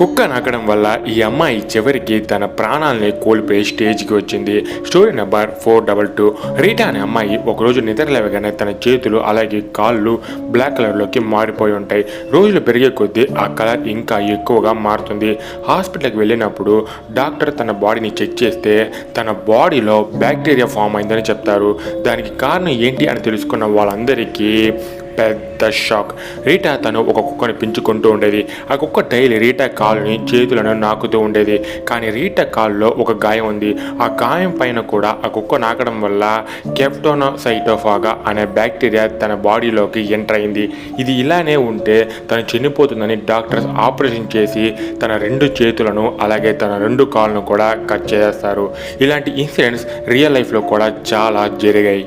కుక్క నాకడం వల్ల ఈ అమ్మాయి చివరికి తన ప్రాణాలని కోల్పోయే స్టేజ్కి వచ్చింది. Story number 422. రీటా అనే అమ్మాయి ఒకరోజు నిద్ర లేవగానే తన చేతులు అలాగే కాళ్ళు బ్లాక్ కలర్లోకి మారిపోయి ఉంటాయి. రోజులు పెరిగే కొద్దీ ఆ కలర్ ఇంకా ఎక్కువగా మారుతుంది. హాస్పిటల్కి వెళ్ళినప్పుడు డాక్టర్ తన బాడీని చెక్ చేస్తే తన బాడీలో బ్యాక్టీరియా ఫామ్ అయిందని చెప్తారు. దానికి కారణం ఏంటి అని తెలుసుకున్న వాళ్ళందరికీ పెద్ద షాక్. రీటా తను ఒక కుక్కను పెంచుకుంటూ ఉండేది. ఆ కుక్క డైలీ రీటా కాలుని చేతులను నాకుతూ ఉండేది. కానీ రీటా కాలులో ఒక గాయం ఉంది. ఆ గాయం పైన కూడా ఆ కుక్క నాకడం వల్ల కెప్టోనోసైటోఫాగా అనే బ్యాక్టీరియా తన బాడీలోకి ఎంటర్ అయింది. ఇది ఇలానే ఉంటే తను చనిపోతుందని డాక్టర్స్ ఆపరేషన్ చేసి తన 2 చేతులను అలాగే తన 2 కాళ్ళను కూడా కట్ చేస్తారు. ఇలాంటి ఇన్సిడెంట్స్ రియల్ లైఫ్లో కూడా చాలా జరిగాయి.